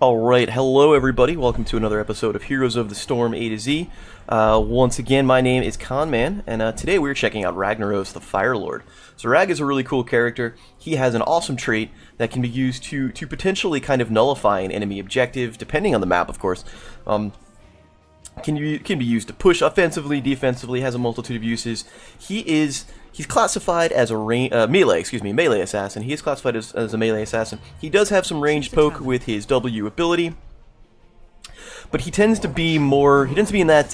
Alright, hello everybody, welcome to another episode of Heroes of the Storm A to Z. Once again, my name is Conman, and today we're checking out Ragnaros, the Fire Lord. So Rag is a really cool character. He has an awesome trait that can be used to potentially kind of nullify an enemy objective, depending on the map, of course. Can be used to push offensively, defensively, has a multitude of uses. He's classified as a melee assassin. He is classified as a melee assassin. He does have some ranged poke with his W ability, but he tends to be in that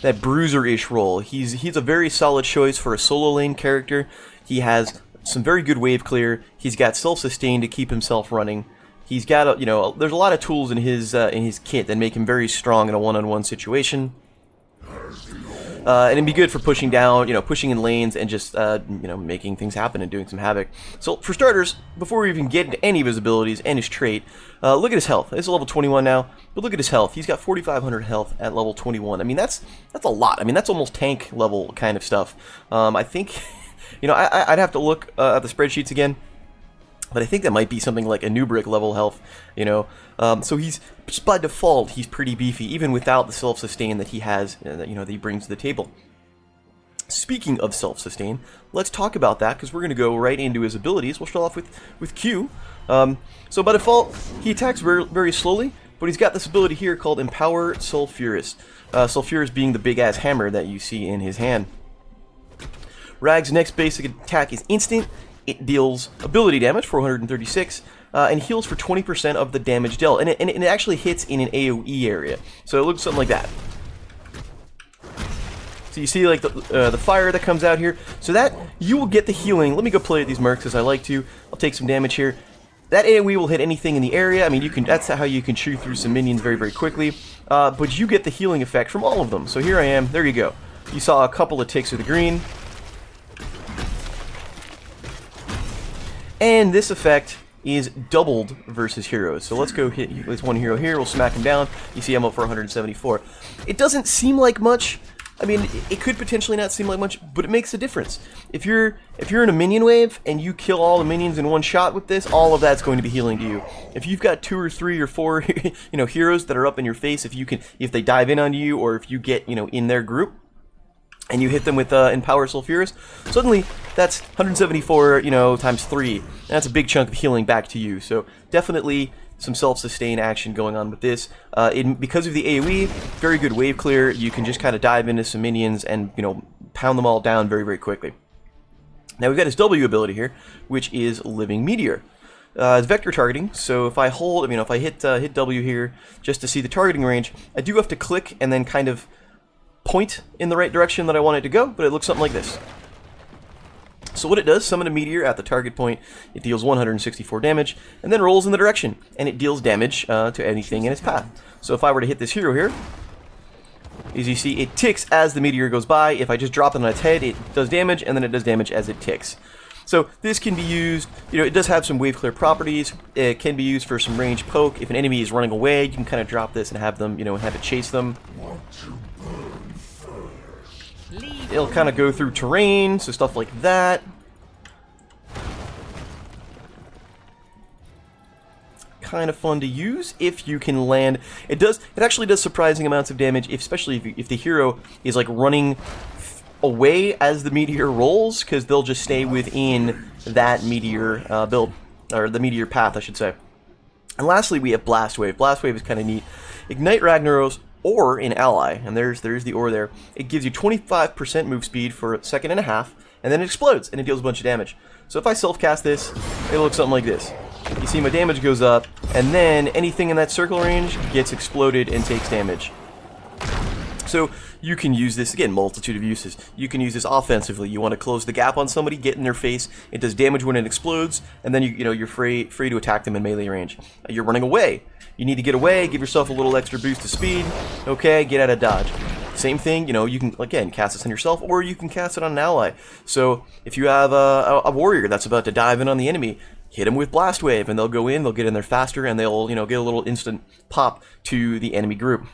that bruiser-ish role. He's a very solid choice for a solo lane character. He has some very good wave clear. He's got self-sustain to keep himself running. He's got there's a lot of tools in his kit that make him very strong in a one-on-one situation. And it'd be good for pushing down, pushing in lanes and just, making things happen and doing some havoc. So, for starters, before we even get into any of his abilities and his trait, look at his health. This is level 21 now, but look at his health. He's got 4,500 health at level 21. I mean, that's a lot. I mean, that's almost tank level kind of stuff. I think, I'd have to look at the spreadsheets again. But I think that might be something like a Nubric level health, So he's, just by default, he's pretty beefy, even without the self-sustain that he has, that he brings to the table. Speaking of self-sustain, let's talk about that, because we're going to go right into his abilities. We'll start off with Q. So by default, he attacks very, very slowly, but he's got this ability here called Empower Sulfurous. Sulfurous being the big-ass hammer that you see in his hand. Rag's next basic attack is instant. It deals ability damage, 436, and heals for 20% of the damage dealt. And it actually hits in an AoE area. So it looks something like that. So you see like the fire that comes out here. So that, you will get the healing. Let me go play at these mercs as I like to. I'll take some damage here. That AoE will hit anything in the area. I mean, that's how you can chew through some minions very, very quickly. But you get the healing effect from all of them. So here I am. There you go. You saw a couple of ticks of the green. And this effect is doubled versus heroes. So let's go hit this one hero here. We'll smack him down. You see I'm up for 174. It doesn't seem like much. I mean, it could potentially not seem like much, but it makes a difference. If you're in a minion wave and you kill all the minions in one shot with this, all of that's going to be healing to you. If you've got 2 or 3 or 4, heroes that are up in your face, if they dive in on you, or if you get, in their group, and you hit them with Empower Sulfurous, suddenly that's 174, times 3. And that's a big chunk of healing back to you. So definitely some self-sustain action going on with this. Because of the AoE, very good wave clear. You can just kind of dive into some minions and, pound them all down very, very quickly. Now we've got his W ability here, which is Living Meteor. It's vector targeting, so if I hold, if I hit W here, just to see the targeting range, I do have to click and then kind of point in the right direction that I want it to go, but it looks something like this. So what it does, summon a meteor at the target point, it deals 164 damage, and then rolls in the direction, and it deals damage to anything in its path. So if I were to hit this hero here, as you see, it ticks as the meteor goes by. If I just drop it on its head, it does damage, and then it does damage as it ticks. So this can be used, it does have some wave clear properties. It can be used for some range poke. If an enemy is running away, you can kind of drop this and have them, have it chase them. It'll kind of go through terrain, so stuff like that. Kind of fun to use if you can land. It actually does surprising amounts of damage, especially if the hero is like running away as the meteor rolls, because they'll just stay within that meteor build, or the meteor path, I should say. And lastly, we have Blast Wave. Blast Wave is kind of neat. Ignite Ragnaros or an ally, and there's the or there. It gives you 25% move speed for a second and a half, and then it explodes, and it deals a bunch of damage. So if I self-cast this, it'll look something like this. You see my damage goes up, and then anything in that circle range gets exploded and takes damage. So you can use this, again, multitude of uses. You can use this offensively. You want to close the gap on somebody, get in their face. It does damage when it explodes, and then you're free to attack them in melee range. You're running away. You need to get away, give yourself a little extra boost to speed. Okay, get out of dodge. Same thing, you can, again, cast this on yourself, or you can cast it on an ally. So if you have a warrior that's about to dive in on the enemy, hit them with Blast Wave, and they'll go in, they'll get in there faster, and they'll, get a little instant pop to the enemy group.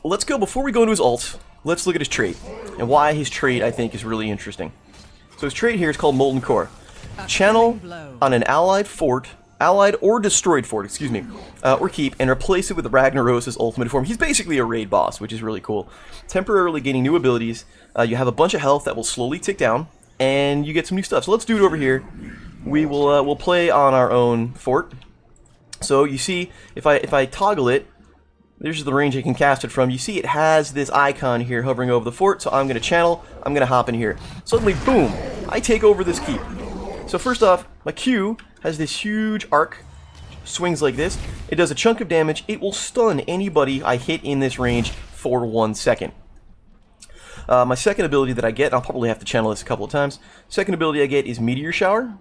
Let's go, before we go into his ult, let's look at his trait, and why his trait, I think, is really interesting. So his trait here is called Molten Core. Channel on an allied fort allied or destroyed fort, excuse me, or keep, and replace it with Ragnaros' ultimate form. He's basically a raid boss, which is really cool. Temporarily gaining new abilities. You have a bunch of health that will slowly tick down, and you get some new stuff. So let's do it over here. We will we'll play on our own fort. So you see, if I toggle it, there's the range I can cast it from. You see it has this icon here hovering over the fort, so I'm going to channel, I'm going to hop in here. Suddenly, boom, I take over this keep. So first off, my Q has this huge arc, swings like this. It does a chunk of damage. It will stun anybody I hit in this range for 1 second. My second ability that I get, I'll probably have to channel this a couple of times. Second ability I get is Meteor Shower.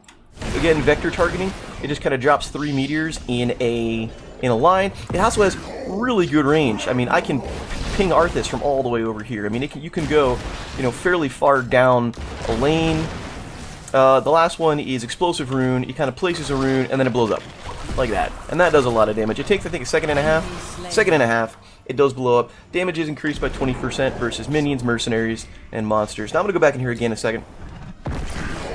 Again, vector targeting. It just kind of drops 3 meteors in a line. It also has really good range. I mean, I can ping Arthas from all the way over here. I mean, you can go, fairly far down a lane. The last one is Explosive Rune. It kind of places a rune, and then it blows up. Like that. And that does a lot of damage. It takes, I think, a second and a half. Second and a half. It does blow up. Damage is increased by 20% versus minions, mercenaries, and monsters. Now I'm going to go back in here again in a second.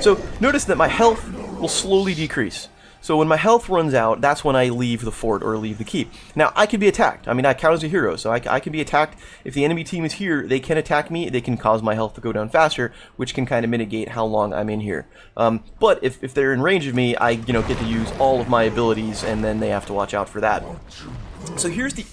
So, notice that my health will slowly decrease. So when my health runs out, that's when I leave the fort or leave the keep. Now, I can be attacked. I mean, I count as a hero, so I can be attacked. If the enemy team is here, they can attack me. They can cause my health to go down faster, which can kind of mitigate how long I'm in here. But if they're in range of me, I get to use all of my abilities, and then they have to watch out for that. So here's the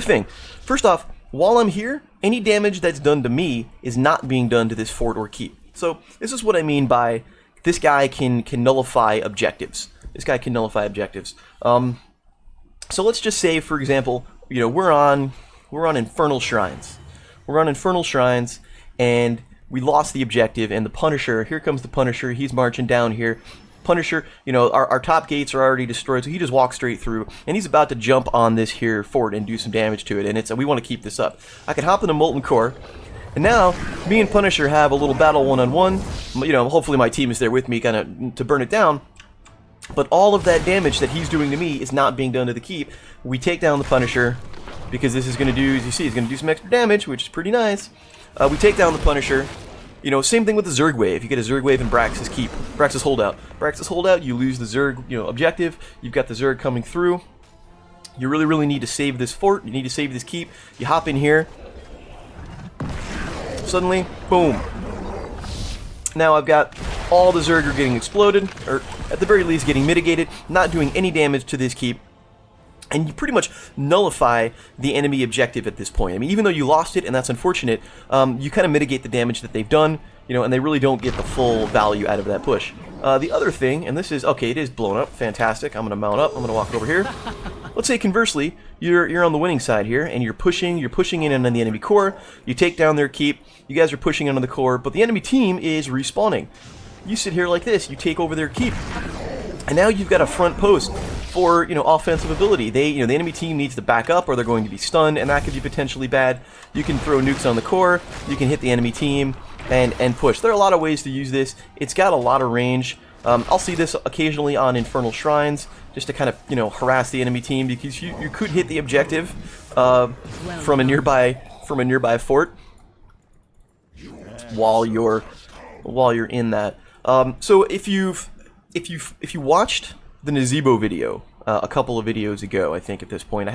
thing. First off, while I'm here, any damage that's done to me is not being done to this fort or keep. So this is what I mean by this guy can nullify objectives. This guy can nullify objectives. So let's just say, for example, we're on Infernal Shrines. We're on Infernal Shrines, and we lost the objective. And the Punisher, here comes the Punisher. He's marching down here. Punisher, our top gates are already destroyed, so he just walks straight through, and he's about to jump on this here fort and do some damage to it. And we want to keep this up. I can hop into Molten Core. And now, me and Punisher have a little battle one-on-one. Hopefully my team is there with me kind of to burn it down. But all of that damage that he's doing to me is not being done to the keep. We take down the Punisher, because this is going to do, as you see, it's going to do some extra damage, which is pretty nice. We take down the Punisher. Same thing with the Zerg Wave. You get a Zerg Wave and Brax's keep. Brax's holdout. Brax's holdout, you lose the Zerg, objective. You've got the Zerg coming through. You really, really need to save this fort. You need to save this keep. You hop in here. Suddenly, boom. Now I've got all the Zerg are getting exploded, or at the very least getting mitigated, not doing any damage to this keep. And you pretty much nullify the enemy objective at this point. I mean, even though you lost it, and that's unfortunate, you kind of mitigate the damage that they've done, and they really don't get the full value out of that push. The other thing, and this is, okay, it is blown up, fantastic. I'm going to mount up, I'm going to walk over here. Let's say conversely, you're on the winning side here, and you're pushing in on the enemy core, you take down their keep, you guys are pushing into the core, but the enemy team is respawning. You sit here like this, you take over their keep, and now you've got a front post for, offensive ability. The enemy team needs to back up or they're going to be stunned, and that could be potentially bad. You can throw nukes on the core, you can hit the enemy team, and push. There are a lot of ways to use this. It's got a lot of range. I'll see this occasionally on Infernal Shrines, just to kind of, harass the enemy team, because you could hit the objective from a nearby fort while you're in that. So if you watched the Nazebo video a couple of videos ago, I think at this point,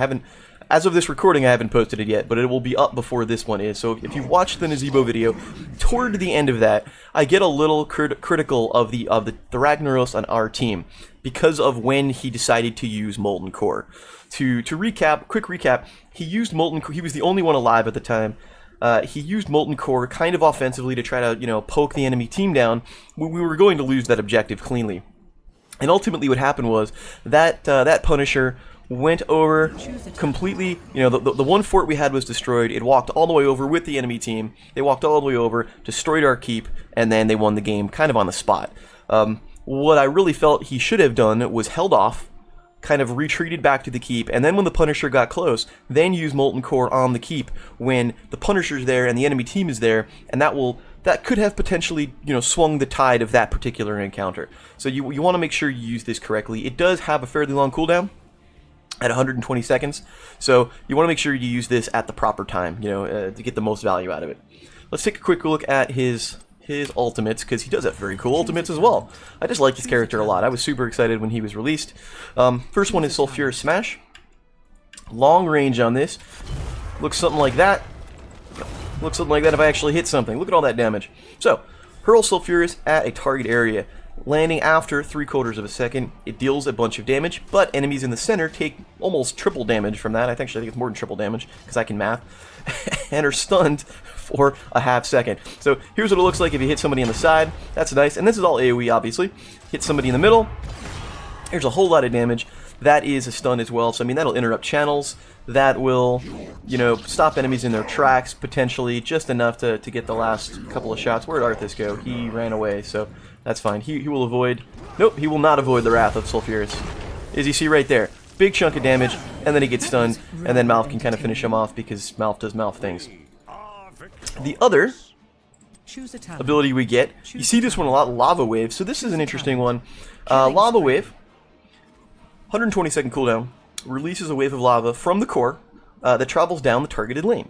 as of this recording, I haven't posted it yet, but it will be up before this one is. So if you watched the Nazebo video, toward the end of that, I get a little critical of the Ragnaros on our team because of when he decided to use Molten Core. To recap, quick recap, he used Molten Core. He was the only one alive at the time. He used Molten Core kind of offensively to try to, poke the enemy team down when we were going to lose that objective cleanly. And ultimately what happened was that Punisher went over completely, the one fort we had was destroyed. It walked all the way over with the enemy team. They walked all the way over, destroyed our keep, and then they won the game kind of on the spot. What I really felt he should have done was held off, kind of retreated back to the keep, and then when the Punisher got close, then use Molten Core on the keep when the Punisher's there and the enemy team is there, and that could have potentially, swung the tide of that particular encounter. So you want to make sure you use this correctly. It does have a fairly long cooldown at 120 seconds, so you want to make sure you use this at the proper time, to get the most value out of it. Let's take a quick look at his his ultimates, because he does have very cool ultimates as well. I just like this character a lot. I was super excited when he was released. First one is Sulfurous Smash. Long range on this. Looks something like that. Looks something like that if I actually hit something. Look at all that damage. So, hurl Sulfurous at a target area. Landing after 3/4 of a second, it deals a bunch of damage, but enemies in the center take almost triple damage from that. I think it's more than triple damage, because I can math, and are stunned for a half second. So here's what it looks like if you hit somebody on the side. That's nice, and this is all AoE, obviously. Hit somebody in the middle, there's a whole lot of damage. That is a stun as well, so I mean, that'll interrupt channels. That will, you know, stop enemies in their tracks, potentially, just enough to get the last couple of shots. Where'd Arthas go? He ran away, so that's fine. He will avoid... Nope, he will not avoid the Wrath of Sulfurous. As you see right there, big chunk of damage, and then he gets stunned, and then Malf can kind of finish him off, because Malf does Malf things. The other ability we get, you see this one a lot, Lava Wave, so this is an interesting one. Lava Wave, 120-second cooldown, releases a wave of lava from the core that travels down the targeted lane.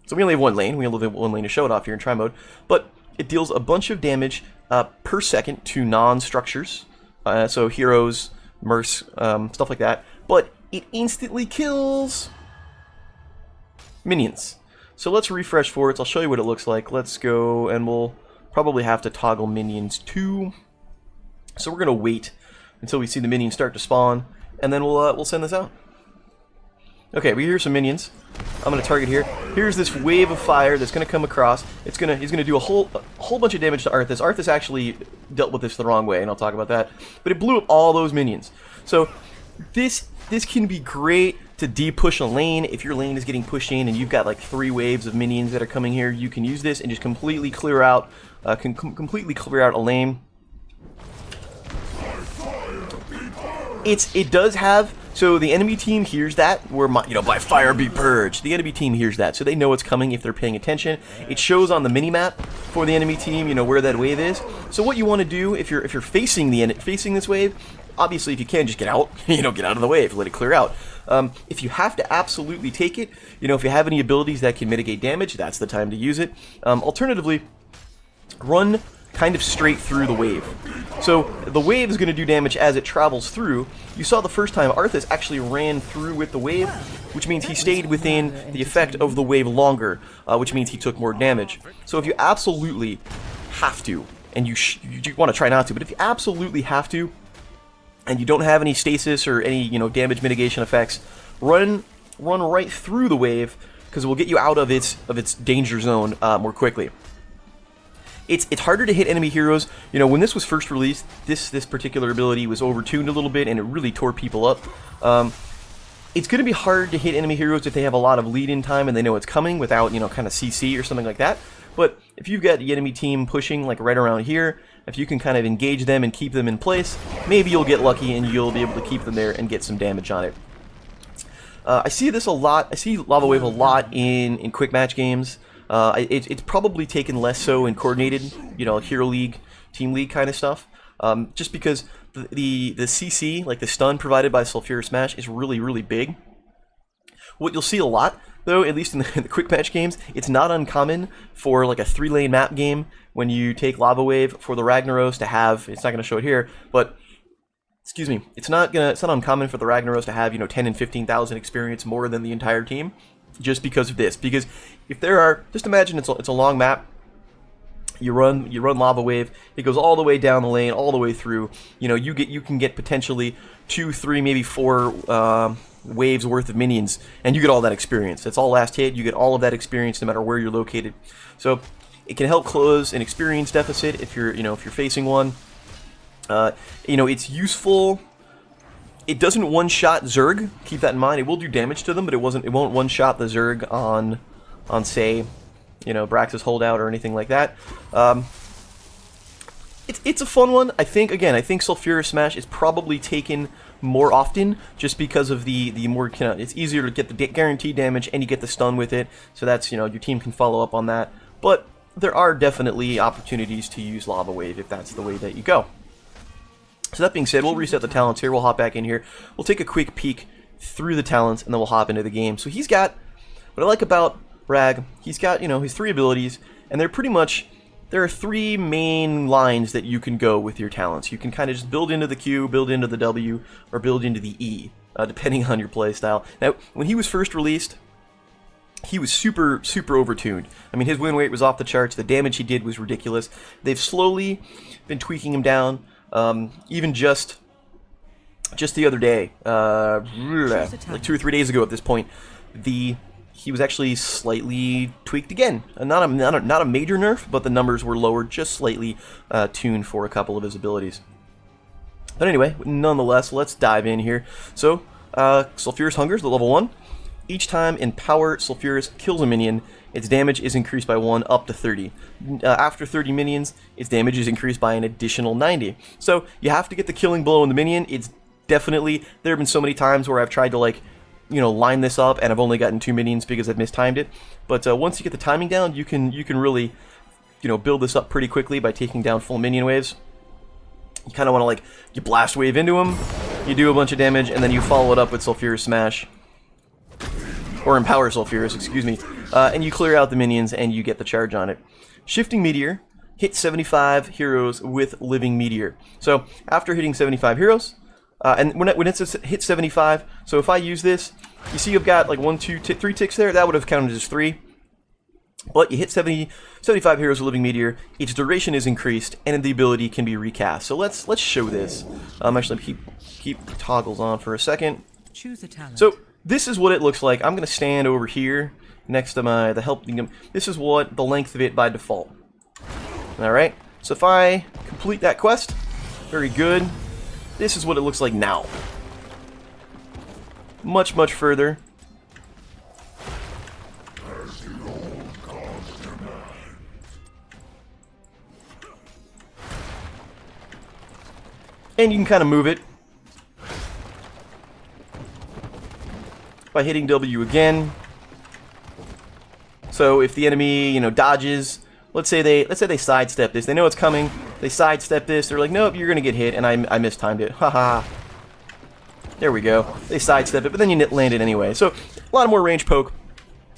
So we only have one lane. We only have one lane to show it off here in try mode. But it deals a bunch of damage per second to non-structures. So heroes, mercs, stuff like that. But it instantly kills minions. So let's refresh forwards. I'll show you what it looks like. Let's go, and we'll probably have to toggle minions too. So we're going to wait until we see the minions start to spawn, and then we'll send this out. Okay, we hear some minions. I'm gonna target here. Here's this wave of fire that's gonna come across. He's gonna do a whole bunch of damage to Arthas. Arthas actually dealt with this the wrong way, and I'll talk about that. But it blew up all those minions. So this can be great to de-push a lane. If your lane is getting pushed in and you've got like 3 waves of minions that are coming here, you can use this and just completely clear out, completely clear out a lane. It does have, so the enemy team hears that, where by fire be purged. The enemy team hears that, so they know it's coming if they're paying attention. It shows on the mini-map for the enemy team, where that wave is. So what you want to do if you're facing this wave, obviously if you can, just get out, get out of the wave, let it clear out. If you have to absolutely take it, if you have any abilities that can mitigate damage, that's the time to use it. Alternatively, run kind of straight through the wave. So the wave is going to do damage as it travels through. You saw the first time Arthas actually ran through with the wave, which means he stayed within the effect of the wave longer, which means he took more damage. So if you absolutely have to, and you want to try not to, but if you absolutely have to, and you don't have any stasis or any damage mitigation effects, run right through the wave, because it will get you out of its danger zone more quickly. It's harder to hit enemy heroes. When this was first released, this particular ability was overtuned a little bit, and it really tore people up. It's going to be hard to hit enemy heroes if they have a lot of lead-in time and they know it's coming without, kind of CC or something like that. But if you've got the enemy team pushing, like right around here, if you can kind of engage them and keep them in place, maybe you'll get lucky and you'll be able to keep them there and get some damage on it. I see this a lot. I see Lava Wave a lot in quick match games. It's probably taken less so in coordinated, Hero League, Team League kind of stuff. Just because the CC, like the stun provided by Sulfurous Smash, is really, really big. What you'll see a lot, though, at least in the quick match games, it's not uncommon for like a 3-lane map game when you take Lava Wave for the Ragnaros to have, it's not going to show it here, but excuse me, it's not uncommon for the Ragnaros to have 10 and 15,000 experience more than the entire team. Just because of this, because if there are, just imagine it's a long map. You run Lava Wave. It goes all the way down the lane, all the way through. You can get potentially 2, 3, maybe 4 waves worth of minions, and you get all that experience. It's all last hit. You get all of that experience no matter where you're located. So it can help close an experience deficit if you're facing one. It's useful. It doesn't one-shot Zerg. Keep that in mind. It will do damage to them, but it won't one-shot the Zerg on say, Brax's holdout or anything like that. It's a fun one. I think Sulfurous Smash is probably taken more often just because of the more it's easier to get the guaranteed damage and you get the stun with it. So that's your team can follow up on that. But there are definitely opportunities to use Lava Wave if that's the way that you go. So that being said, we'll reset the talents here. We'll hop back in here. We'll take a quick peek through the talents, and then we'll hop into the game. So what I like about Rag, he's got, his 3 abilities, and they're pretty much there are three main lines that you can go with your talents. You can kind of just build into the Q, build into the W, or build into the E, depending on your playstyle. Now, when he was first released, he was super overtuned. I mean, his win rate was off the charts. The damage he did was ridiculous. They've slowly been tweaking him down. Even just the other day, like 2 or 3 days ago at this point, he was actually slightly tweaked again. Not a major nerf, but the numbers were lowered just slightly, tuned for a couple of his abilities. But anyway, nonetheless, let's dive in here. So, Sulfurous Hunger is the level 1. Each time Empower Sulfurous kills a minion, its damage is increased by 1 up to 30. After 30 minions, its damage is increased by an additional 90. So you have to get the killing blow on the minion. It's definitely, there have been so many times where I've tried to, like, you know, line this up and I've only gotten 2 minions because I've mistimed it. But once you get the timing down, you can really, you know, build this up pretty quickly by taking down full minion waves. You kind of want to, like, you blast wave into him, you do a bunch of damage, and then you follow it up with Sulfurous Smash. Or Empower Sulfurous, excuse me. And you clear out the minions and you get the charge on it. Shifting Meteor hits 75 heroes with Living Meteor. So after hitting 75 heroes, and when it hits 75, so if I use this, you see I've got like 1, 2, 3 ticks there. That would have counted as 3. But you hit 75 heroes with Living Meteor, its duration is increased, and the ability can be recast. So let's show this. Actually, keep toggles on for a second. Choose a talent. So this is what it looks like. I'm going to stand over here next to the help. This is what the length of it by default. Alright, so if I complete that quest, very good. This is what it looks like now. Much further. And you can kind of move it by hitting W again. So if the enemy, you know, dodges, let's say they sidestep this, they know it's coming, they sidestep this, they're like, nope, you're gonna get hit, and I mistimed it. Haha. There we go. They sidestep it, but then you land it anyway. So a lot more range poke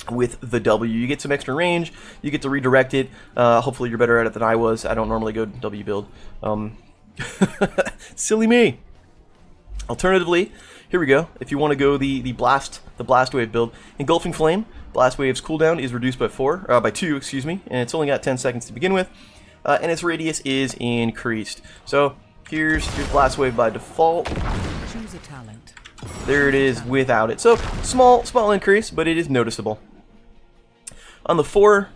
with the W. You get some extra range, you get to redirect it. Hopefully you're better at it than I was. I don't normally go W build. Silly me. Alternatively, here we go. If you want to go the blast wave build, Engulfing Flame, blast wave's cooldown is reduced by 2, excuse me, and it's only got 10 seconds to begin with, and its radius is increased. So here's blast wave by default. Choose a talent. There it is without it. So small increase, but it is noticeable. On the 4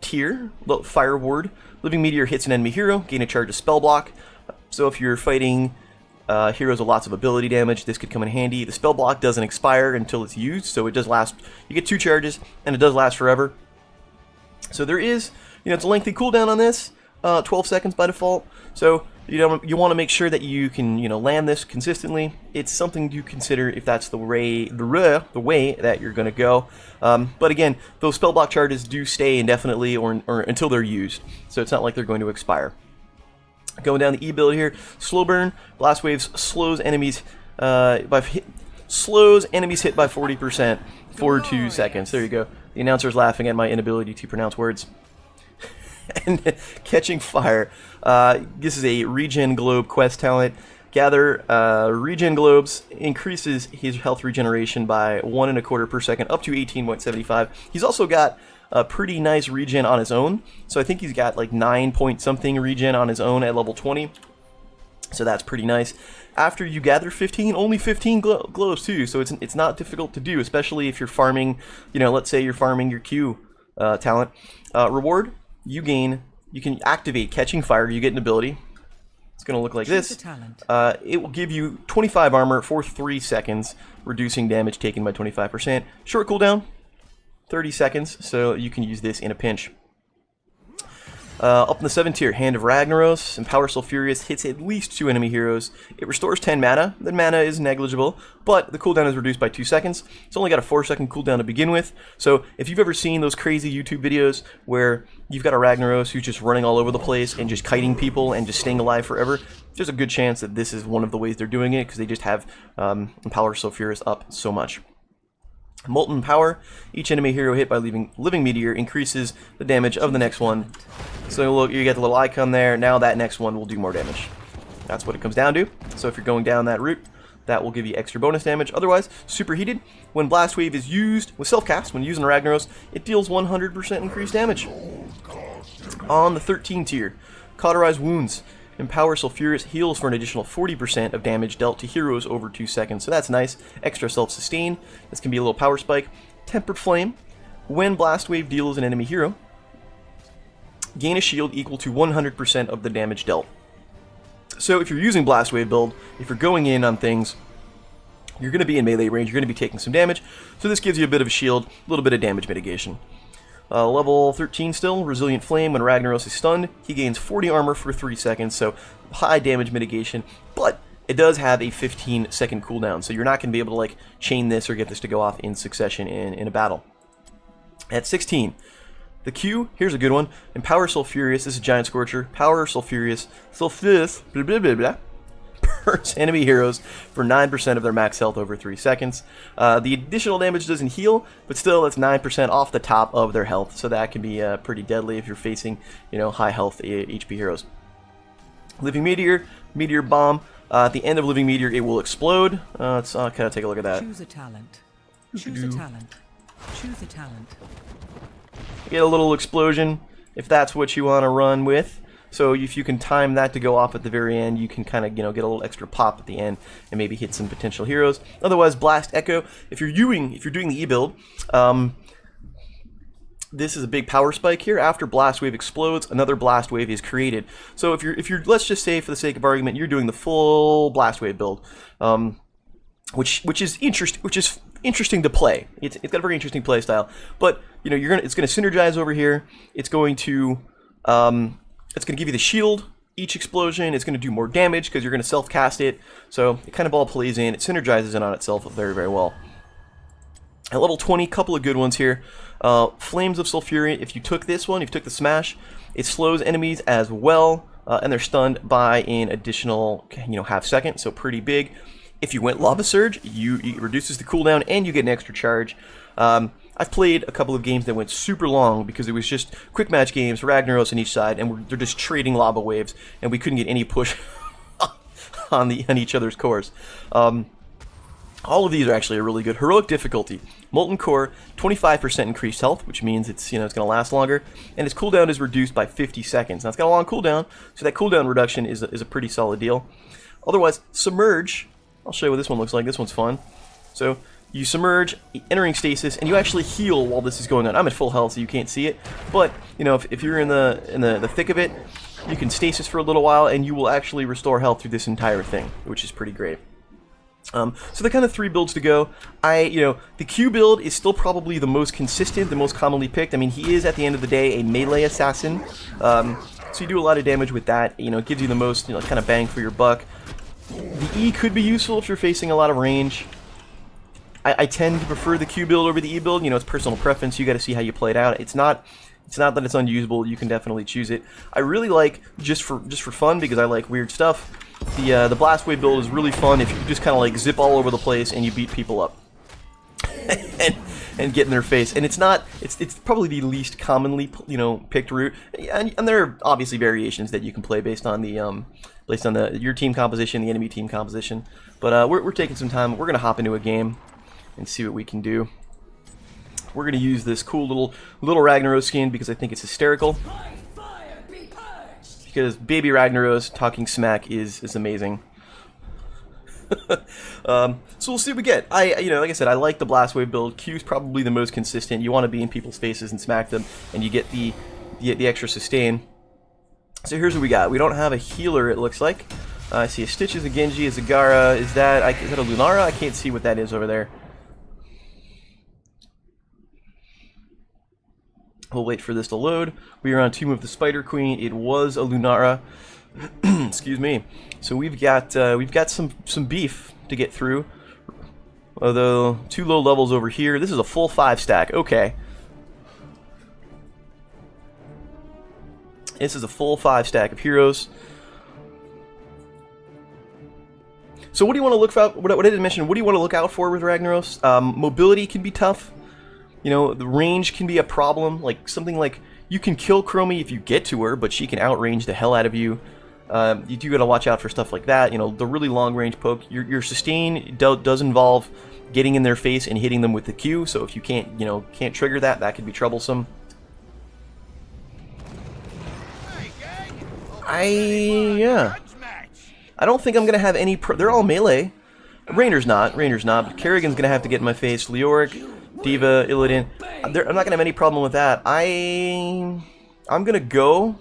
tier, Fire Ward, Living Meteor hits an enemy hero, gain a charge of spell block. So if you're fighting heroes with lots of ability damage, this could come in handy. The spell block doesn't expire until it's used, so it does last. You get 2 charges, and it does last forever. So there is, you know, it's a lengthy cooldown on this, 12 seconds by default. So you want to make sure that you can, you know, land this consistently. It's something to consider if that's the way that you're going to go. But again, those spell block charges do stay indefinitely or until they're used, so it's not like they're going to expire. Going down the E build here, Slow Burn, Blast Waves slows enemies hit by 40% for 2 seconds. There you go. The announcer's laughing at my inability to pronounce words. And Catching Fire. This is a Regen Globe quest talent. Gather Regen Globes, increases his health regeneration by 1.25 per second, up to 18.75. He's also got a pretty nice regen on his own. So I think he's got like 9 point something regen on his own at level 20. So that's pretty nice. After you gather 15, only 15 glows too. So it's not difficult to do, especially if you're farming, you know, let's say you're farming your Q talent. Reward, you can activate Catching Fire, you get an ability. It's going to look like this. It will give you 25 armor for 3 seconds, reducing damage taken by 25%. Short cooldown, 30 seconds, so you can use this in a pinch. Up in the 7th tier, Hand of Ragnaros, Empower Sulfurous, hits at least 2 enemy heroes. It restores 10 mana. The mana is negligible, but the cooldown is reduced by 2 seconds. It's only got a 4-second cooldown to begin with, so if you've ever seen those crazy YouTube videos where you've got a Ragnaros who's just running all over the place and just kiting people and just staying alive forever, there's a good chance that this is one of the ways they're doing it, because they just have Empower Sulfurous up so much. Molten Power. Each enemy hero hit by Living Meteor increases the damage of the next one. So look, you get the little icon there. Now that next one will do more damage. That's what it comes down to. So if you're going down that route, that will give you extra bonus damage. Otherwise, Superheated. When Blast Wave is used with self-cast, when using Ragnaros, it deals 100% increased damage. On the 13 tier, Cauterize Wounds. Empower Sulfurous heals for an additional 40% of damage dealt to heroes over 2 seconds. So that's nice. Extra self-sustain. This can be a little power spike. Tempered Flame. When Blast Wave deals an enemy hero, gain a shield equal to 100% of the damage dealt. So if you're using Blast Wave build, if you're going in on things, you're going to be in melee range, you're going to be taking some damage. So this gives you a bit of a shield, a little bit of damage mitigation. Level 13 still, Resilient Flame. When Ragnaros is stunned, he gains 40 armor for 3 seconds, so high damage mitigation, but it does have a 15-second cooldown, so you're not going to be able to like chain this or get this to go off in succession in a battle. At 16, the Q, here's a good one. Empower Sulfurous, this is Giant Scorcher. Power Sulfurous, blah blah blah blah. Burns enemy heroes for 9% of their max health over 3 seconds. The additional damage doesn't heal, but still that's 9% off the top of their health, so that can be pretty deadly if you're facing, you know, high health HP heroes. Living Meteor, Meteor Bomb. At the end of Living Meteor, it will explode. Let's kind of take a look at that. Choose a talent. Choose a talent. Choose a talent. Get a little explosion if that's what you want to run with. So if you can time that to go off at the very end, you can kind of, you know, get a little extra pop at the end and maybe hit some potential heroes. Otherwise, Blast Echo. If you're doing the E build, this is a big power spike here. After Blast Wave explodes, another Blast Wave is created. So if you're let's just say for the sake of argument, you're doing the full Blast Wave build, which is interesting to play. It's got a very interesting play style. But you know, it's gonna synergize over here. It's going to give you the shield. Each explosion is going to do more damage because you're going to self-cast it. So it kind of all plays in. It synergizes in on itself very, very well. At level 20, couple of good ones here. Flames of Sulfuriant. If you took this one, if you took the Smash, it slows enemies as well, and they're stunned by an additional, you know, half second. So pretty big. If you went Lava Surge, it reduces the cooldown and you get an extra charge. I've played a couple of games that went super long because it was just quick match games, Ragnaros on each side, and they're just trading lava waves, and we couldn't get any push on each other's cores. All of these are actually a really good. Heroic difficulty, Molten Core, 25% increased health, which means it's, you know, it's going to last longer, and its cooldown is reduced by 50 seconds. Now it's got a long cooldown, so that cooldown reduction is a pretty solid deal. Otherwise, Submerge. I'll show you what this one looks like. This one's fun. So you submerge, entering stasis, and you actually heal while this is going on. I'm at full health, so you can't see it. But you know, if you're in the thick of it, you can stasis for a little while, and you will actually restore health through this entire thing, which is pretty great. So the kind of 3 builds to go. The Q build is still probably the most consistent, the most commonly picked. I mean, he is at the end of the day a melee assassin, so you do a lot of damage with that. You know, it gives you the most, you know, kind of bang for your buck. The E could be useful if you're facing a lot of range. I tend to prefer the Q build over the E build. You know, it's personal preference. You got to see how you play it out. It's not that it's unusable. You can definitely choose it. I really like, just for fun, because I like weird stuff, the Blast Wave build is really fun if you just kind of like zip all over the place and you beat people up and get in their face. And it's probably the least commonly, you know, picked route. And there are obviously variations that you can play based on your team composition, the enemy team composition. But we're taking some time. We're gonna hop into a game and see what we can do. We're gonna use this cool little Ragnaros skin because I think it's hysterical. Because baby Ragnaros talking smack is amazing. So we'll see what we get. You know, like I said, I like the Blast Wave build. Q's probably the most consistent. You want to be in people's faces and smack them, and you get the extra sustain. So here's what we got. We don't have a healer, it looks like. I see a Stitches, a Genji, a Zagara. Is that a Lunara? I can't see what that is over there. We'll wait for this to load. We are on Tomb of the Spider Queen. It was a Lunara. Excuse me. So we've got some beef to get through. Although 2 low levels over here. This is a full 5 stack. Okay. This is a full 5 stack of heroes. So what do you want to look for? What I didn't mention, what do you want to look out for with Ragnaros? Mobility can be tough. You know, the range can be a problem. Like something like you can kill Chromie if you get to her, but she can outrange the hell out of you. You do got to watch out for stuff like that. You know, the really long range poke. Your sustain does involve getting in their face and hitting them with the Q. So if you can't, can't trigger that, that could be troublesome. Yeah. I don't think I'm gonna have any. They're all melee. Rainer's not. But Kerrigan's gonna have to get in my face. Leoric, Diva, Illidan. I'm not gonna have any problem with that. I'm gonna go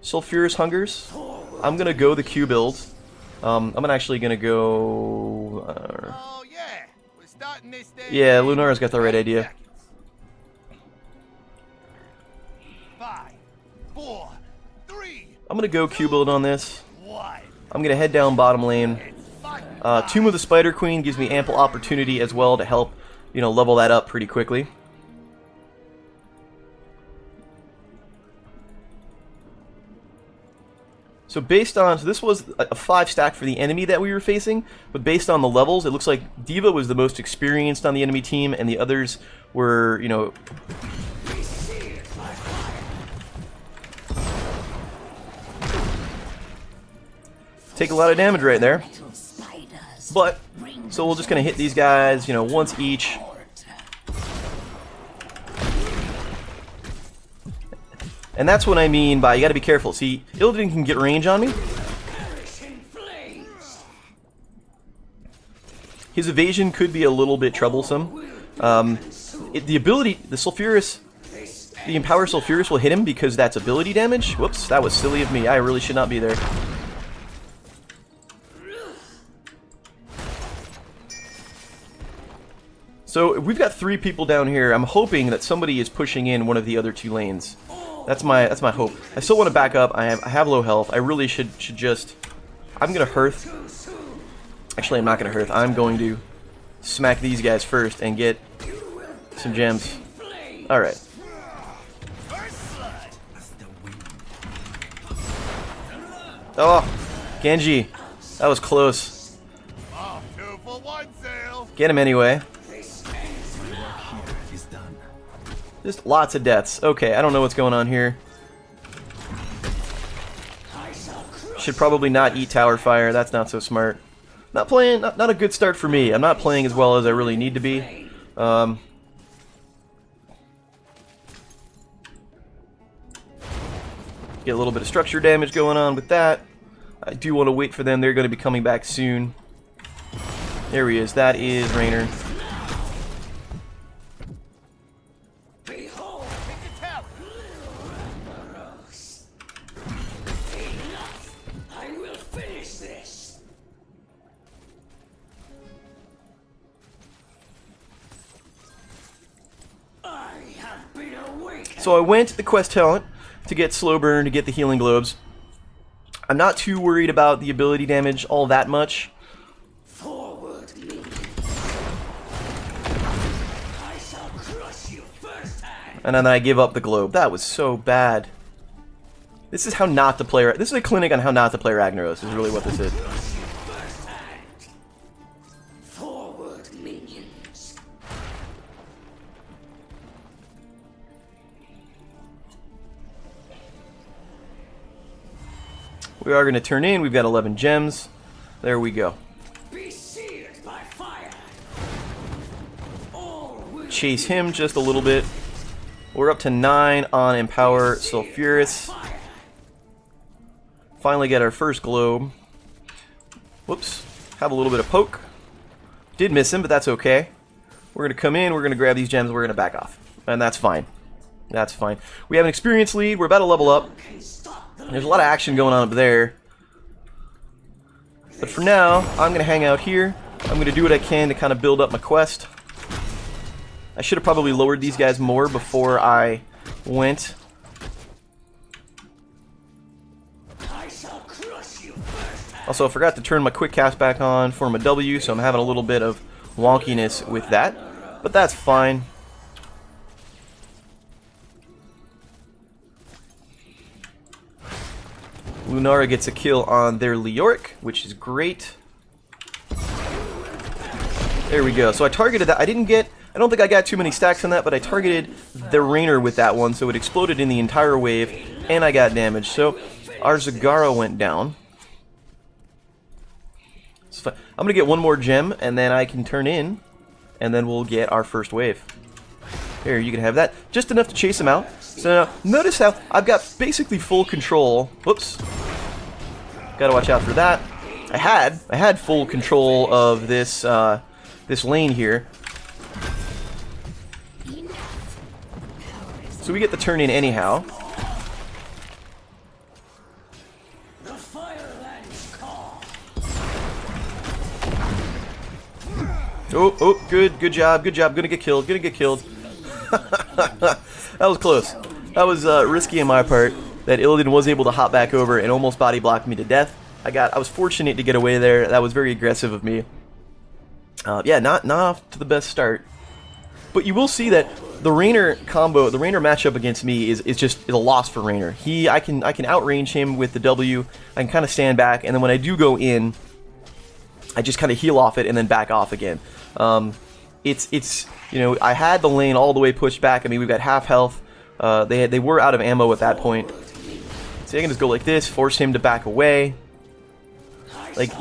Sulfurous Hungers. I'm gonna go the Q build. I'm actually gonna go. Yeah, Lunara's got the right idea. 5, 4, 3. I'm gonna go Q build on this. I'm gonna head down bottom lane. Tomb of the Spider Queen gives me ample opportunity as well to help, level that up pretty quickly. So based on, this was a 5 stack for the enemy that we were facing, but based on the levels, it looks like Diva was the most experienced on the enemy team, and the others were, take a lot of damage right there. But, so we're just going to hit these guys, once each. And that's what I mean by, you got to be careful. See, Illidan can get range on me. His evasion could be a little bit troublesome. The ability, the Sulfurous, the Empower Sulfurous will hit him because that's ability damage. Whoops, that was silly of me. I really should not be there. So we've got 3 people down here. I'm hoping that somebody is pushing in one of the other 2 lanes. That's my hope. I still want to back up. I have low health. I really should just. I'm gonna hearth. Actually, I'm not gonna hearth. I'm going to smack these guys first and get some gems. All right. Oh, Genji, that was close. Get him anyway. Just lots of deaths. Okay, I don't know what's going on here. Should probably not eat tower fire. That's not so smart. Not a good start for me. I'm not playing as well as I really need to be. Get a little bit of structure damage going on with that. I do want to wait for them. They're going to be coming back soon. There he is. That is Rainer. So I went the quest talent to get slow burn, to get the healing globes. I'm not too worried about the ability damage all that much. And then I give up the globe. That was so bad. This is how not to play. This is a clinic on how not to play Ragnaros. Is really what this is. We are going to turn in. We've got 11 gems. There we go. Chase him just a little bit. We're up to 9 on Empower Sulfurous. Finally get our first globe. Whoops. Have a little bit of poke. Did miss him, but that's okay. We're going to come in. We're going to grab these gems. We're going to back off. And that's fine. That's fine. We have an experience lead. We're about to level up. There's a lot of action going on up there. But for now, I'm going to hang out here. I'm going to do what I can to kind of build up my quest. I should have probably lowered these guys more before I went. Also, I forgot to turn my quick cast back on for my W, so I'm having a little bit of wonkiness with that. But that's fine. Lunara gets a kill on their Leoric, which is great. There we go. So I targeted that. I don't think I got too many stacks on that, but I targeted the Rainer with that one, so it exploded in the entire wave, and I got damage. So our Zagara went down. I'm going to get one more gem, and then I can turn in, and then we'll get our first wave. Here, you can have that. Just enough to chase him out. So now, notice how I've got basically full control. Whoops. Gotta watch out for that. I had full control of this this lane here. So we get the turn in anyhow. Oh, good job. Gonna get killed. That was close. That was risky on my part. That Illidan was able to hop back over and almost body blocked me to death. I was fortunate to get away there. That was very aggressive of me. Yeah, not off to the best start. But you will see that the Rainer combo, the Rainer matchup against me is a loss for Rainer. I can outrange him with the W. I can kind of stand back, and then when I do go in, I just kind of heal off it and then back off again. It's you know, I had the lane all the way pushed back. I mean, we've got half health. They were out of ammo at that point. So I can just go like this, force him to back away. Like,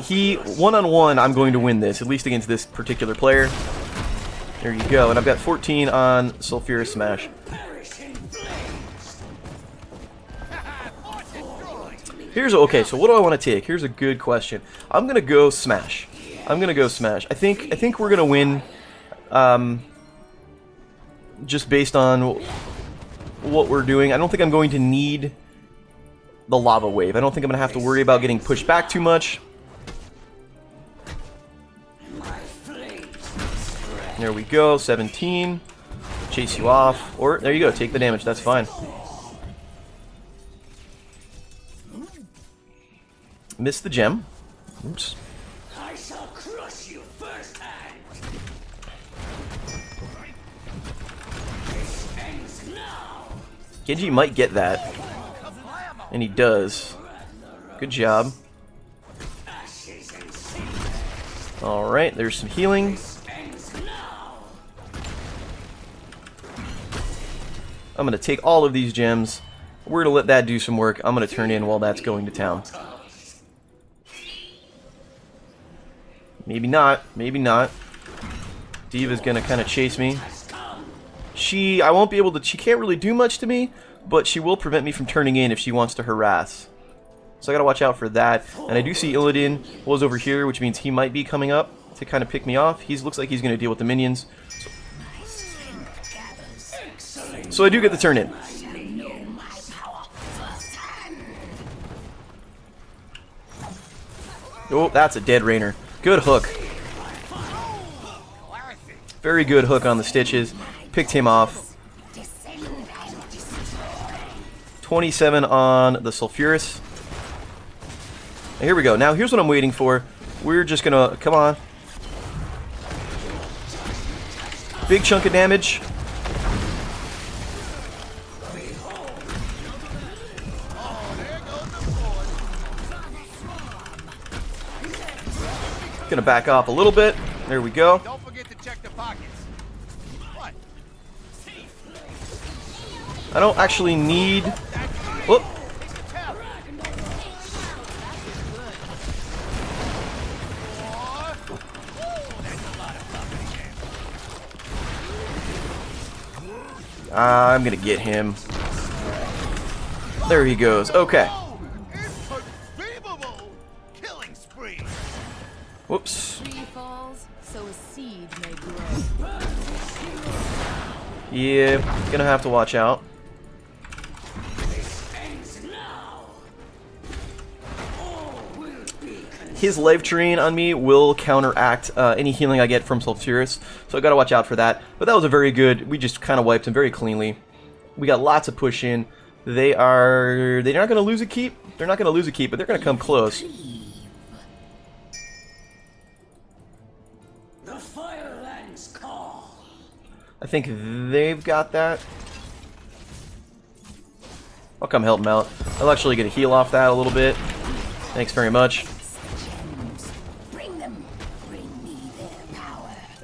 one-on-one, I'm going to win this, at least against this particular player. There you go, and I've got 14 on Sulfurous Smash. Okay, so what do I want to take? Here's a good question. I'm going to go Smash. I think we're going to win, just based on what we're doing. I don't think I'm going to need the Lava Wave. I don't think I'm going to have to worry about getting pushed back too much. There we go, 17. Chase you off. Or, there you go, take the damage, that's fine. Missed the gem. Oops. I shall crush you firsthand. This ends now. Genji might get that. And he does. Good job. Alright, there's some healing. I'm going to take all of these gems. We're going to let that do some work. I'm going to turn in while that's going to town. Maybe not. Diva's going to kind of chase me. She can't really do much to me, but she will prevent me from turning in if she wants to harass. So I got to watch out for that. And I do see Illidan was over here, which means he might be coming up to kind of pick me off. Looks like he's going to deal with the minions. So I do get the turn in. Oh, that's a dead Rainer. Good hook. Very good hook on the stitches. Picked him off. 27 on the Sulfurous. And here we go. Now here's what I'm waiting for. We're just gonna... Come on. Big chunk of damage. Gonna back off a little bit. There we go. Don't forget to check the pockets. What? I don't actually need... Whoop. I'm gonna get him. There he goes. Okay. Inconceivable! Killing spree. Whoops. Tree falls, so a seed may grow. Yeah, gonna have to watch out. His life drain on me will counteract any healing I get from Sulfurous, so I gotta watch out for that. But that was a very good. We just kind of wiped him very cleanly. We got lots of push in. They're not gonna lose a keep. They're not gonna lose a keep, but they're gonna come close. The Firelands call. I think they've got that. I'll come help them out. I'll actually get a heal off that a little bit. Thanks very much.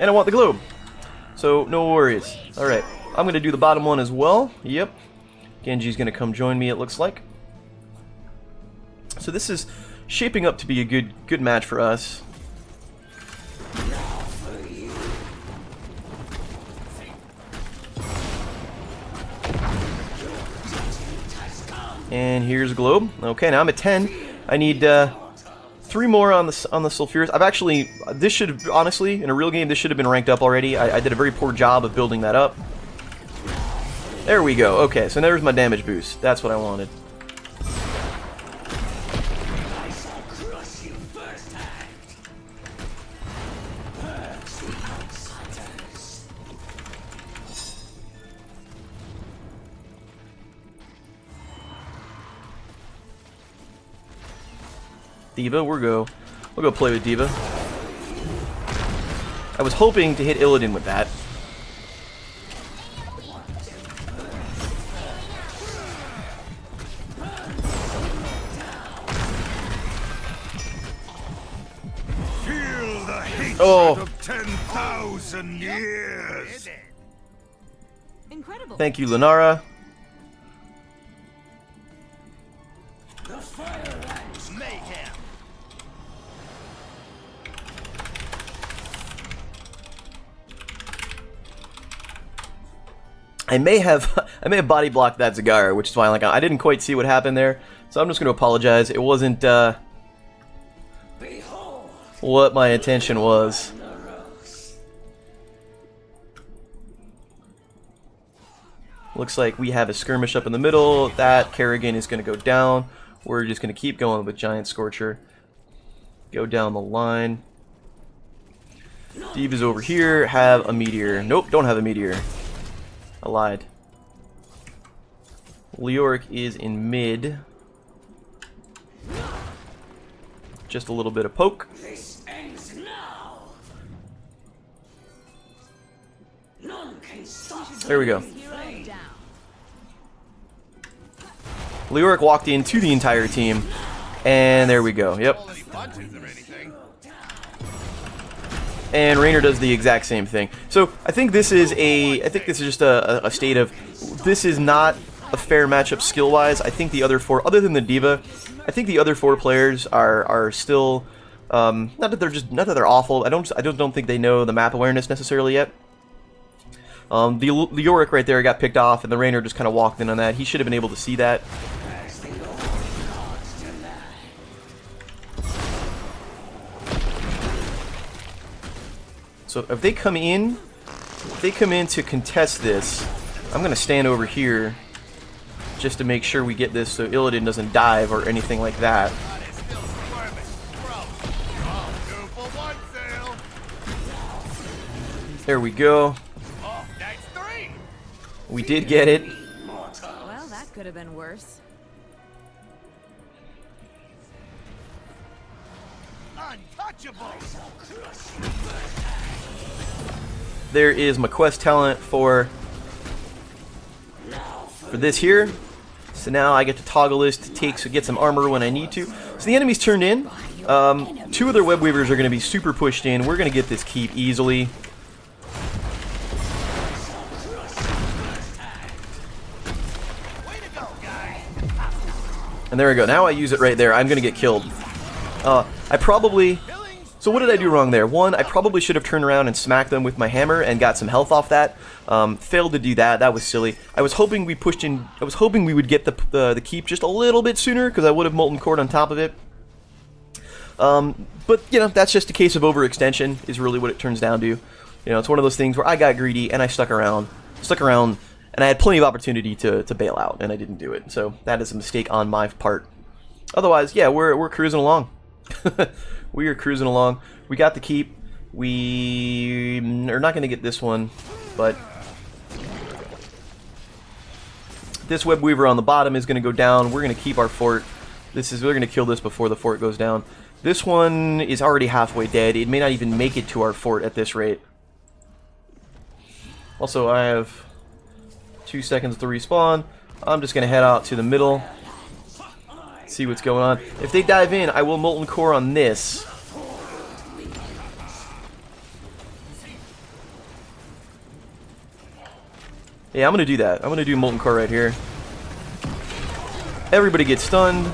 And I want the globe. So, no worries. Alright, I'm going to do the bottom one as well. Yep. Genji's going to come join me, it looks like. So this is shaping up to be a good match for us. And here's a globe. Okay, now I'm at 10. I need 3 more on the sulfurous. I've actually, this should have, honestly, in a real game, this should have been ranked up already. I did a very poor job of building that up. There we go. Okay, so there's my damage boost. That's what I wanted. I shall crush you firsthand. Purge the outsiders. D.Va, we'll go play with D.Va. I was hoping to hit Illidan with that. Feel the hatred Oh. of 10,000 years. Incredible. Thank you, Lunara. The Firelands Mayhem. I may have body blocked that Zagara, which is why I didn't quite see what happened there. So I'm just going to apologize. It wasn't behold. what my intention was. Ragnaros. Looks like we have a skirmish up in the middle. That Kerrigan is going to go down. We're just going to keep going with Giant Scorcher. Go down the line. D.Va's over here. Have a meteor. Nope, don't have a meteor. I lied. Leoric is in mid. Just a little bit of poke. This ends now. None can stop. There we go. Hero down. Leoric walked into the entire team. And there we go. Yep. All any punches or anything. And Raynor does the exact same thing. So I think this is just a state of this is not a fair matchup skill wise. I think the other 4, other than the D.Va, I think the other 4 players are still not that they're awful. I don't think they know the map awareness necessarily yet. The Yorick right there got picked off, and the Raynor just kind of walked in on that. He should have been able to see that. As the old gods deny. So if they come in to contest this, I'm gonna stand over here just to make sure we get this so Illidan doesn't dive or anything like that. God, it's still squirming. Bro. Oh, 2 for 1 sale. There we go. Oh, that's 3. We did get it. Well, that could have been worse. Untouchable. There is my quest talent for this here. So now I get to toggle this to get some armor when I need to. So the enemy's turned in. 2 of their web weavers are going to be super pushed in. We're going to get this keep easily. Way to go, guy. And there we go. Now I use it right there. I'm going to get killed. I probably... So what did I do wrong there? One, I probably should have turned around and smacked them with my hammer and got some health off that. Failed to do that. That was silly. I was hoping we pushed in. I was hoping we would get the keep just a little bit sooner because I would have molten cord on top of it. But you know, that's just a case of overextension. Is really what it turns down to. You know, it's one of those things where I got greedy and I stuck around, and I had plenty of opportunity to bail out, and I didn't do it. So that is a mistake on my part. Otherwise, yeah, we're cruising along. We are cruising along. We got the keep. We are not going to get this one, but this web weaver on the bottom is going to go down. We're going to keep our fort. We're going to kill this before the fort goes down. This one is already halfway dead. It may not even make it to our fort at this rate. Also, I have 2 seconds to respawn. I'm just going to head out to the middle. See what's going on. If they dive in, I will molten core on this. Yeah, I'm gonna do that. I'm gonna do Molten Core right here. Everybody gets stunned.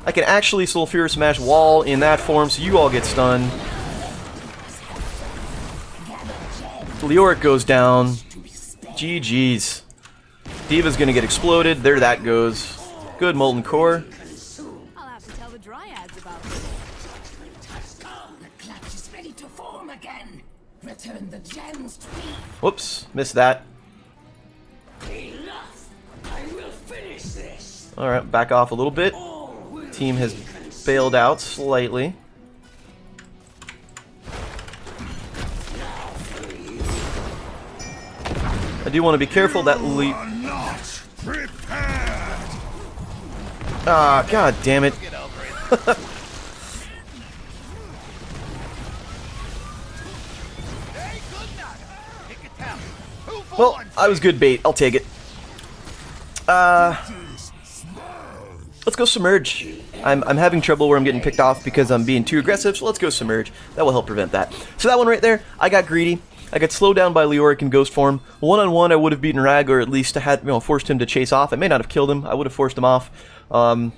I can actually Sulfur Smash wall in that form, so you all get stunned. Leoric goes down. GG's. Diva's gonna get exploded. There that goes. Good Molten Core. I'll have to tell the Dryads about this. The clutch is ready to form again. Return the gems to me. Whoops, missed that. Enough. I will finish this. Alright, back off a little bit. Team has bailed out slightly. I do want to be careful that Not prepared. Ah, god damn it. Get over it. Hey, good night. Pick a talent. 2 for Well, 1 I was good bait. I'll take it. Let's go Submerge. I'm having trouble where I'm getting picked off because I'm being too aggressive, so let's go Submerge. That will help prevent that. So that one right there, I got greedy. I got slowed down by Leoric in Ghost form. One-on-one, I would have beaten Rag, or at least I had, forced him to chase off. I may not have killed him. I would have forced him off. The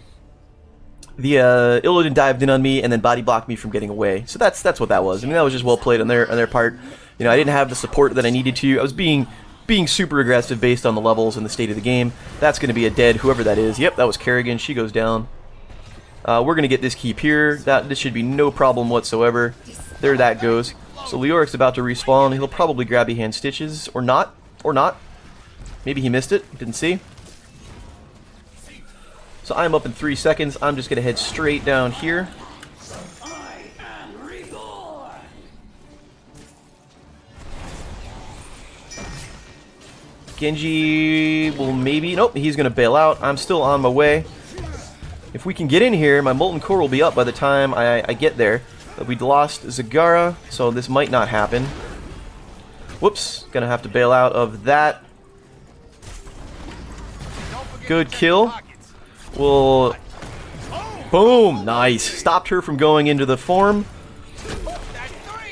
Illidan dived in on me and then body blocked me from getting away. So that's what that was. I mean, that was just well played on their part. You know, I didn't have the support that I needed to. I was being super aggressive based on the levels and the state of the game. That's going to be a dead, whoever that is. Yep, that was Kerrigan. She goes down. We're going to get this keep here. This should be no problem whatsoever. There that goes. So Leoric's about to respawn. He'll probably grab the hand stitches. Or not. Or not. Maybe he missed it. Didn't see. So I'm up in 3 seconds. I'm just going to head straight down here. I am reborn. Genji will maybe... Nope, he's going to bail out. I'm still on my way. If we can get in here, my Molten Core will be up by the time I get there. But we lost Zagara, so this might not happen. Whoops, gonna have to bail out of that. Good kill. We'll... Boom! Nice. Stopped her from going into the form.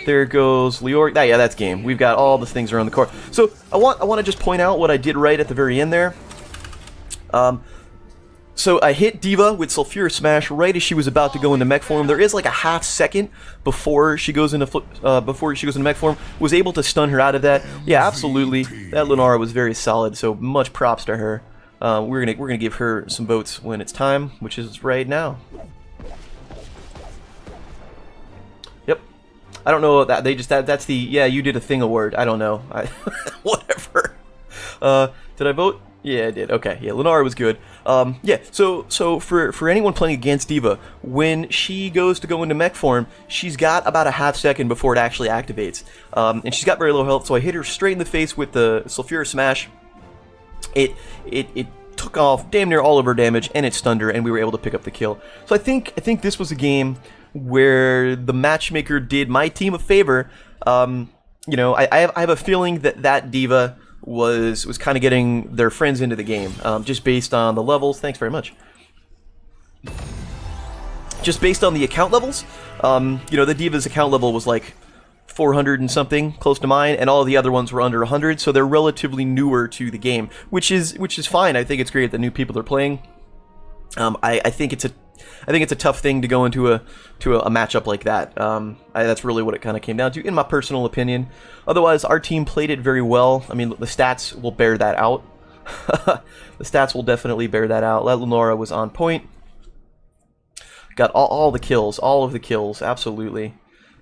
There goes Leoric. Yeah, that's game. We've got all the things around the core. So I want to just point out what I did right at the very end there. So I hit Diva with Sulfur Smash right as she was about to go into mech form. There is like a half second before she goes into mech form. Was able to stun her out of that. Yeah, absolutely. That Lunara was very solid. So much props to her. We're gonna give her some votes when it's time, which is right now. Yep. I don't know that they just that's the yeah you did a thing award. I don't know. Whatever. Did I vote? Yeah, I did. Okay, yeah, Lunara was good. Yeah, so for anyone playing against Diva, when she goes to go into mech form, she's got about a half second before it actually activates. And she's got very low health, so I hit her straight in the face with the Sulfur Smash. It took off damn near all of her damage, and it stunned her, and we were able to pick up the kill. So I think this was a game where the matchmaker did my team a favor. You know, I have a feeling that Diva was kind of getting their friends into the game, just based on the levels. Thanks very much. Just based on the account levels, you know, the Diva's account level was like 400 and something, close to mine, and all of the other ones were under 100, so they're relatively newer to the game, which is fine. I think it's great that new people are playing. I think it's a tough thing to go into a matchup like that. That's really what it kind of came down to, in my personal opinion. Otherwise, our team played it very well. I mean, the stats will bear that out. The stats will definitely bear that out. Lunara was on point. Got all the kills, all of the kills, absolutely.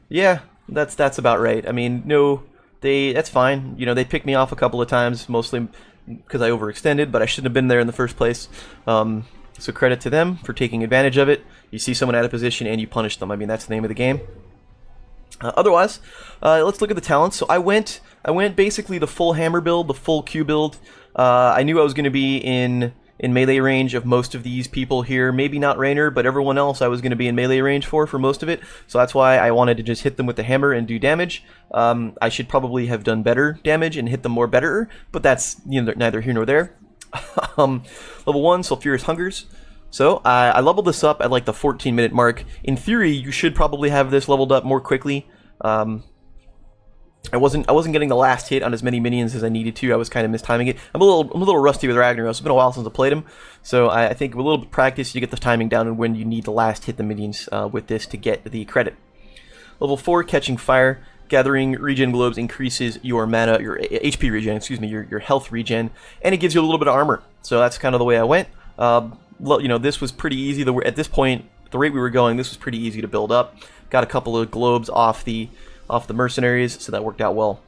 Yeah, that's about right. I mean, no, that's fine. You know, they picked me off a couple of times, mostly because I overextended, but I shouldn't have been there in the first place. So credit to them for taking advantage of it. You see someone out of position and you punish them. I mean, that's the name of the game. Otherwise, let's look at the talents. So I went basically the full hammer build, the full Q build. I knew I was going to be in melee range of most of these people here. Maybe not Raynor, but everyone else I was going to be in melee range for most of it. So that's why I wanted to just hit them with the hammer and do damage. I should probably have done better damage and hit them more better, but that's neither here nor there. Level 1, Sulfurous Hungers. So I leveled this up at like the 14-minute mark. In theory, you should probably have this leveled up more quickly. I wasn't getting the last hit on as many minions as I needed to. I was kind of mistiming it. I'm a little rusty with Ragnaros. It's been a while since I played him, so I think with a little bit of practice, you get the timing down and when you need to last hit the minions with this to get the credit. Level 4, Catching Fire. Gathering regen globes increases your mana, your HP regen, excuse me, your health regen, and it gives you a little bit of armor. So that's kind of the way I went. You know, this was pretty easy. At this point, the rate we were going, this was pretty easy to build up. Got a couple of globes off the mercenaries, so that worked out well.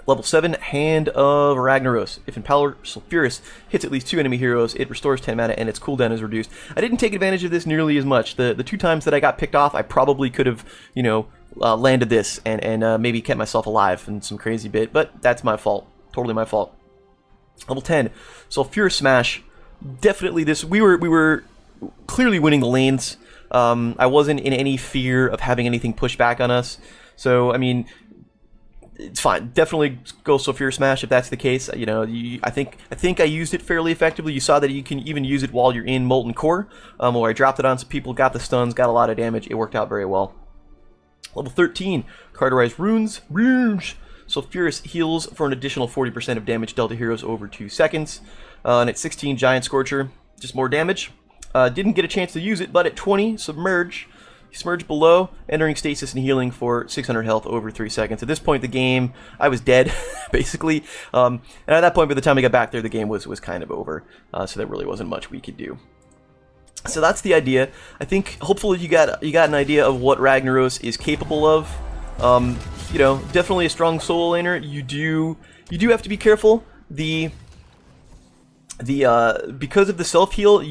Level 7, Hand of Ragnaros. If Empowered Sulfuris hits at least 2 enemy heroes, it restores 10 mana and its cooldown is reduced. I didn't take advantage of this nearly as much. The 2 times that I got picked off, I probably could have, you know, landed this and maybe kept myself alive in some crazy bit, but that's my fault. Totally my fault. Level 10, Sulfuris Smash. Definitely this, we were clearly winning the lanes. I wasn't in any fear of having anything push back on us. So, I mean, it's fine. Definitely go Sulfuris Smash if that's the case. You know, I think I used it fairly effectively. You saw that you can even use it while you're in Molten Core, where I dropped it on some people, got the stuns, got a lot of damage. It worked out very well. Level 13, Carterized Runes. Sulfuris heals for an additional 40% of damage dealt to heroes over 2 seconds. And at 16, Giant Scorcher, just more damage. Didn't get a chance to use it, but at 20, Submerge. Submerge below, entering stasis and healing for 600 health over 3 seconds. At this point in the game, I was dead, basically. And at that point, by the time I got back there, the game was kind of over. So there really wasn't much we could do. So that's the idea. I think hopefully you got an idea of what Ragnaros is capable of. You know, definitely a strong solo laner. You do have to be careful. Because of the self-heal, at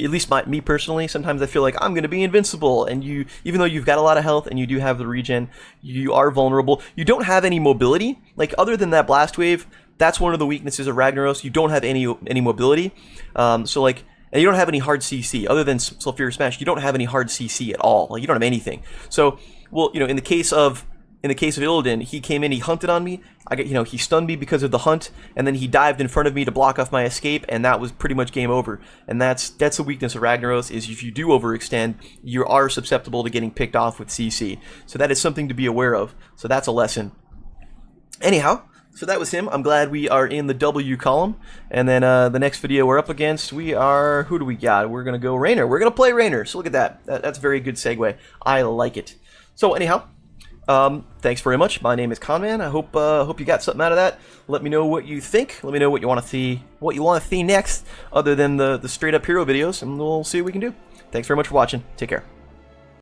least me personally, sometimes I feel like I'm going to be invincible, and even though you've got a lot of health and you do have the regen, you are vulnerable. You don't have any mobility. Like, other than that blast wave, that's one of the weaknesses of Ragnaros. You don't have any mobility. So, like, and you don't have any hard CC. Other than Sulfuris Smash, you don't have any hard CC at all. Like, you don't have anything. So, well, you know, in the case of Illidan, he came in, he hunted on me. He stunned me because of the hunt, and then he dived in front of me to block off my escape, and that was pretty much game over. And that's the weakness of Ragnaros, is if you do overextend, you are susceptible to getting picked off with CC. So that is something to be aware of. So that's a lesson. Anyhow, so that was him. I'm glad we are in the W column. And then the next video we're up against, who do we got? We're going to go Raynor. We're going to play Raynor. So look at that. That's a very good segue. I like it. So anyhow, thanks very much. My name is Conman. I hope you got something out of that. Let me know what you think. Let me know what you want to see next, other than the straight up hero videos, and we'll see what we can do. Thanks very much for watching. Take care.